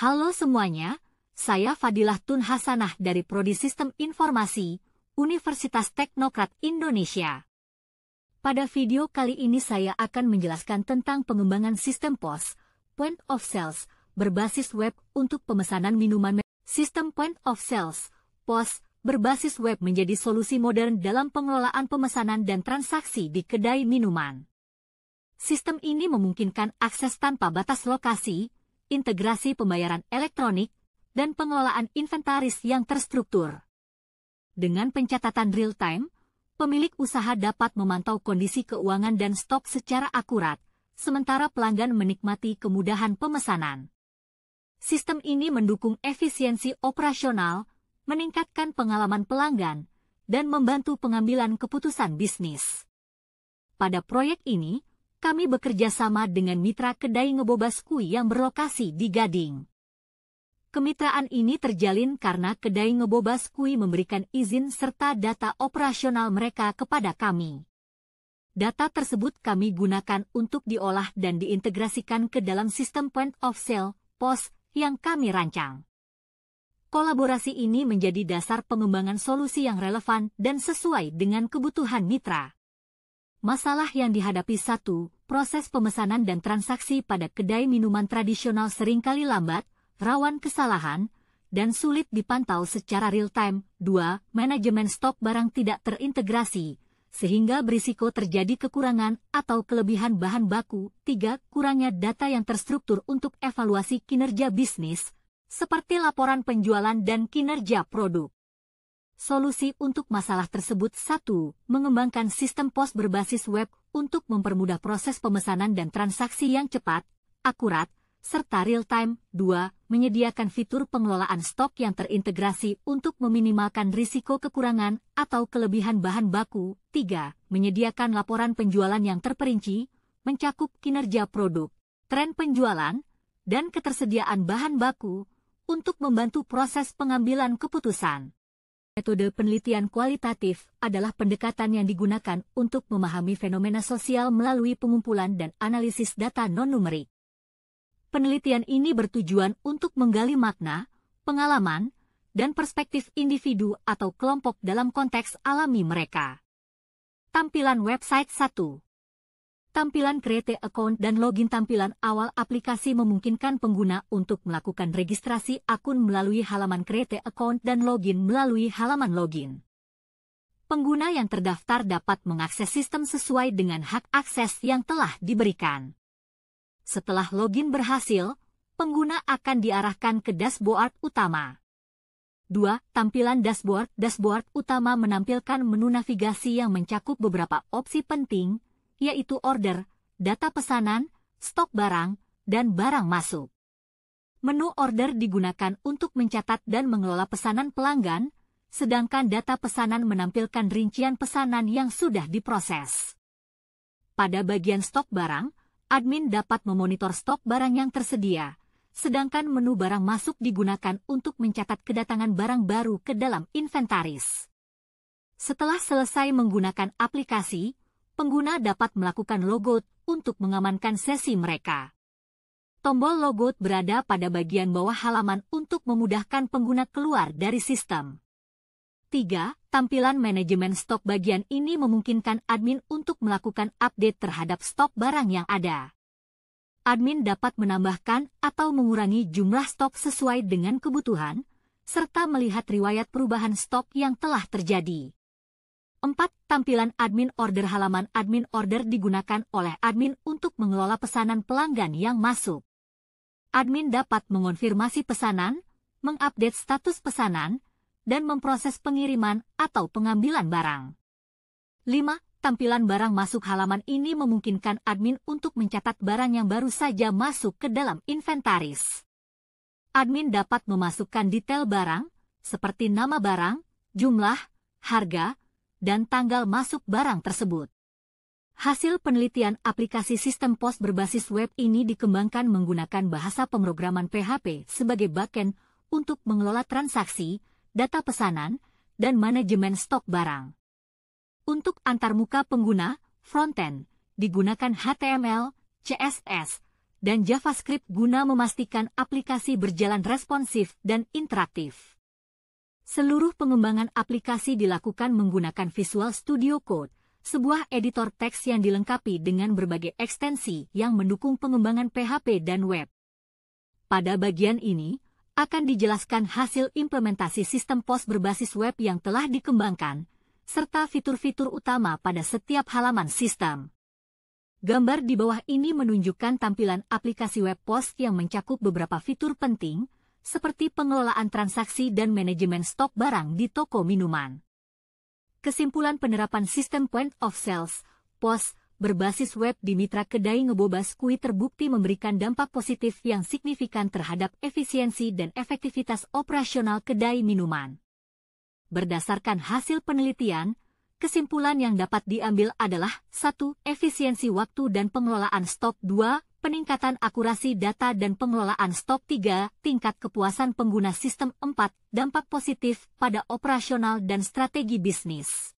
Halo semuanya, saya Fadilah Tun Hasanah dari Prodi Sistem Informasi, Universitas Teknokrat Indonesia. Pada video kali ini saya akan menjelaskan tentang pengembangan sistem POS, Point of Sales, berbasis web untuk pemesanan minuman. Sistem Point of Sales, POS, berbasis web menjadi solusi modern dalam pengelolaan pemesanan dan transaksi di kedai minuman. Sistem ini memungkinkan akses tanpa batas lokasi, integrasi pembayaran elektronik, dan pengelolaan inventaris yang terstruktur. Dengan pencatatan real-time, pemilik usaha dapat memantau kondisi keuangan dan stok secara akurat, sementara pelanggan menikmati kemudahan pemesanan. Sistem ini mendukung efisiensi operasional, meningkatkan pengalaman pelanggan, dan membantu pengambilan keputusan bisnis. Pada proyek ini, kami bekerja sama dengan mitra kedai ngebobas kui yang berlokasi di Gading. Kemitraan ini terjalin karena kedai ngebobas kui memberikan izin serta data operasional mereka kepada kami. Data tersebut kami gunakan untuk diolah dan diintegrasikan ke dalam sistem Point of Sale, POS, yang kami rancang. Kolaborasi ini menjadi dasar pengembangan solusi yang relevan dan sesuai dengan kebutuhan mitra. Masalah yang dihadapi proses pemesanan dan transaksi pada kedai minuman tradisional seringkali lambat, rawan kesalahan, dan sulit dipantau secara real-time. 2. Manajemen stok barang tidak terintegrasi, sehingga berisiko terjadi kekurangan atau kelebihan bahan baku. 3. Kurangnya data yang terstruktur untuk evaluasi kinerja bisnis, seperti laporan penjualan dan kinerja produk. Solusi untuk masalah tersebut 1. Mengembangkan sistem POS berbasis web untuk mempermudah proses pemesanan dan transaksi yang cepat, akurat, serta real-time. 2. Menyediakan fitur pengelolaan stok yang terintegrasi untuk meminimalkan risiko kekurangan atau kelebihan bahan baku. 3. Menyediakan laporan penjualan yang terperinci, mencakup kinerja produk, tren penjualan, dan ketersediaan bahan baku untuk membantu proses pengambilan keputusan. Metode penelitian kualitatif adalah pendekatan yang digunakan untuk memahami fenomena sosial melalui pengumpulan dan analisis data non-numerik. Penelitian ini bertujuan untuk menggali makna, pengalaman, dan perspektif individu atau kelompok dalam konteks alami mereka. Tampilan website 1. Tampilan Create Account dan Login. Tampilan awal aplikasi memungkinkan pengguna untuk melakukan registrasi akun melalui halaman Create Account dan Login melalui halaman Login. Pengguna yang terdaftar dapat mengakses sistem sesuai dengan hak akses yang telah diberikan. Setelah login berhasil, pengguna akan diarahkan ke dashboard utama. 2. Tampilan dashboard. Dashboard utama menampilkan menu navigasi yang mencakup beberapa opsi penting, yaitu order, data pesanan, stok barang, dan barang masuk. Menu order digunakan untuk mencatat dan mengelola pesanan pelanggan, sedangkan data pesanan menampilkan rincian pesanan yang sudah diproses. Pada bagian stok barang, admin dapat memonitor stok barang yang tersedia, sedangkan menu barang masuk digunakan untuk mencatat kedatangan barang baru ke dalam inventaris. Setelah selesai menggunakan aplikasi, pengguna dapat melakukan logout untuk mengamankan sesi mereka. Tombol logout berada pada bagian bawah halaman untuk memudahkan pengguna keluar dari sistem. 3. Tampilan manajemen stok. Bagian ini memungkinkan admin untuk melakukan update terhadap stok barang yang ada. Admin dapat menambahkan atau mengurangi jumlah stok sesuai dengan kebutuhan, serta melihat riwayat perubahan stok yang telah terjadi. 4. Tampilan admin order. Halaman admin order digunakan oleh admin untuk mengelola pesanan pelanggan yang masuk. Admin dapat mengonfirmasi pesanan, mengupdate status pesanan, dan memproses pengiriman atau pengambilan barang. 5. Tampilan barang masuk. Halaman ini memungkinkan admin untuk mencatat barang yang baru saja masuk ke dalam inventaris. Admin dapat memasukkan detail barang, seperti nama barang, jumlah, harga, dan tanggal masuk barang tersebut. Hasil penelitian aplikasi sistem POS berbasis web ini dikembangkan menggunakan bahasa pemrograman PHP sebagai backend untuk mengelola transaksi, data pesanan, dan manajemen stok barang. Untuk antarmuka pengguna, frontend, digunakan HTML, CSS, dan JavaScript guna memastikan aplikasi berjalan responsif dan interaktif. Seluruh pengembangan aplikasi dilakukan menggunakan Visual Studio Code, sebuah editor teks yang dilengkapi dengan berbagai ekstensi yang mendukung pengembangan PHP dan web. Pada bagian ini, akan dijelaskan hasil implementasi sistem POS berbasis web yang telah dikembangkan, serta fitur-fitur utama pada setiap halaman sistem. Gambar di bawah ini menunjukkan tampilan aplikasi web POS yang mencakup beberapa fitur penting, seperti pengelolaan transaksi dan manajemen stok barang di toko minuman. Kesimpulan penerapan sistem Point of Sales, POS, berbasis web di mitra kedai Ngebobas Kui terbukti memberikan dampak positif yang signifikan terhadap efisiensi dan efektivitas operasional kedai minuman. Berdasarkan hasil penelitian, kesimpulan yang dapat diambil adalah 1. Efisiensi waktu dan pengelolaan stok. 2. Peningkatan akurasi data dan pengelolaan stok. 3. Tingkat kepuasan pengguna sistem. 4. Dampak positif pada operasional dan strategi bisnis.